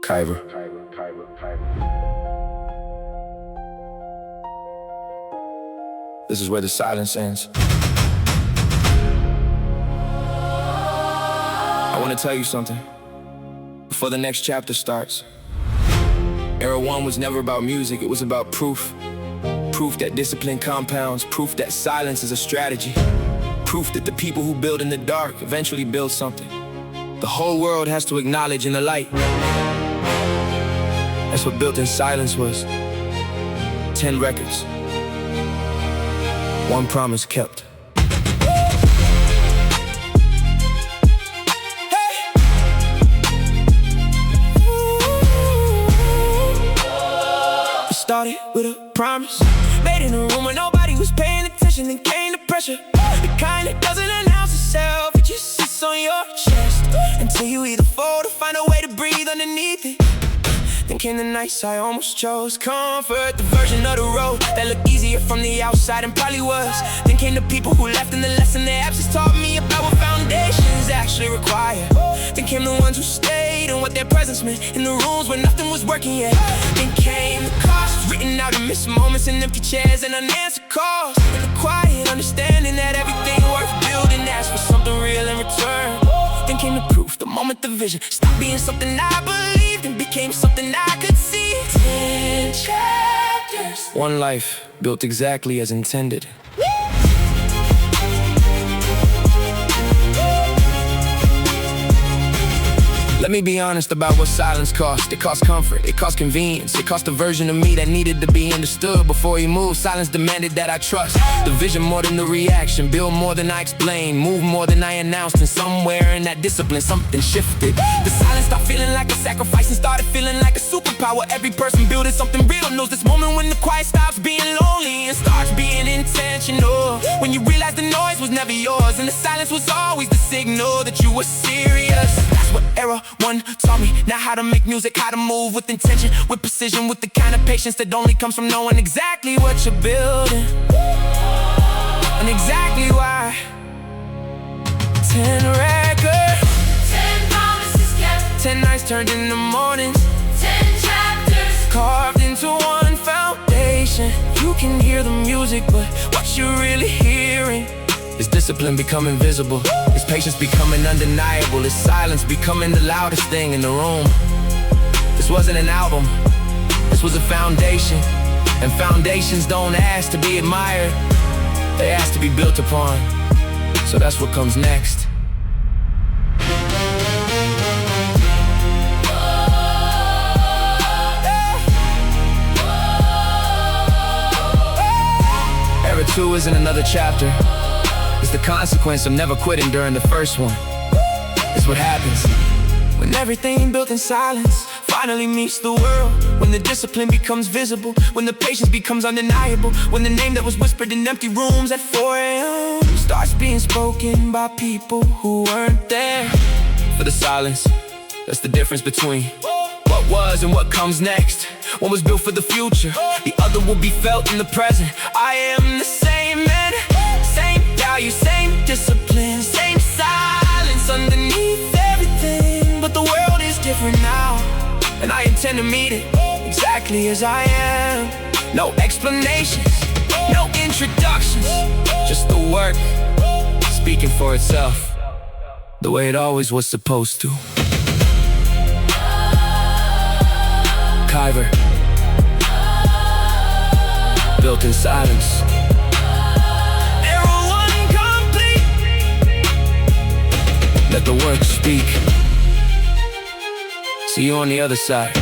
KAIVOR. This is where the silence ends. I want to tell you something before the next chapter starts. Era 1 was never about music, it was about proof. Proof that discipline compounds, proof that silence is a strategy. Proof that the people who build in the dark eventually build something the whole world has to acknowledge in the light. That's what Built in Silence was. 10 records, one promise kept. It started with a promise made in a room where nobody was paying attention. Then came the pressure, the kind that doesn't announce itself. It just sits on your chest until you either fall or find a way to breathe underneath it. Then came the nights I almost chose comfort, the version of the road that looked easier from the outside and probably was. Then came the people who left and the lesson their absence taught me about what foundations actually require. Then came the ones who stayed and what their presence meant in the rooms where nothing was working yet. Then came the cost, written out in missed moments and empty chairs and unanswered calls. And the quiet understanding that everything worth building asks for something real in return. Then came the proof, the moment the vision stopped being something I believed and became something I could see. 10 chapters, one life built exactly as intended. Let me be honest about what silence cost. It cost comfort, it cost convenience. It cost a version of me that needed to be understood before he moved. Silence demanded that I trust the vision more than the reaction, build more than I explained, move more than I announced. And somewhere in that discipline something shifted. The silence stopped feeling like a sacrifice and started feeling like a superpower. Every person building something real knows this moment when the quiet stops being lonely and starts being intentional. When you realize the noise was never yours and the silence was always the signal that you were serious. That's what Era 1 taught me. Now how to make music, how to move with intention, with precision, with the kind of patience that only comes from knowing exactly what you're building and exactly why. 10 records, 10 promises kept, 10 nights turned into mornings, 10 chapters carved into one foundation. You can hear the music, but what you're really hearing is discipline becoming visible, is patience becoming undeniable, is silence becoming the loudest thing in the room. This wasn't an album, this was a foundation. And foundations don't ask to be admired, they ask to be built upon. So that's what comes next. Era 2 isn't another chapter, it's the consequence of never quitting during the first one. It's what happens when everything built in silence finally meets the world. When the discipline becomes visible, when the patience becomes undeniable, when the name that was whispered in empty rooms at 4 a.m. starts being spoken by people who weren't there for the silence. That's the difference between what was and what comes next. One was built for the future, the other will be felt in the present. I am the same man, same value, same discipline, same silence underneath everything. But the world is different now, and I intend to meet it exactly as I am. No explanations, no introductions, just the work speaking for itself, the way it always was supposed to. KAIVOR, Built in Silence. Era 1 complete. Let the work speak. See you on the other side.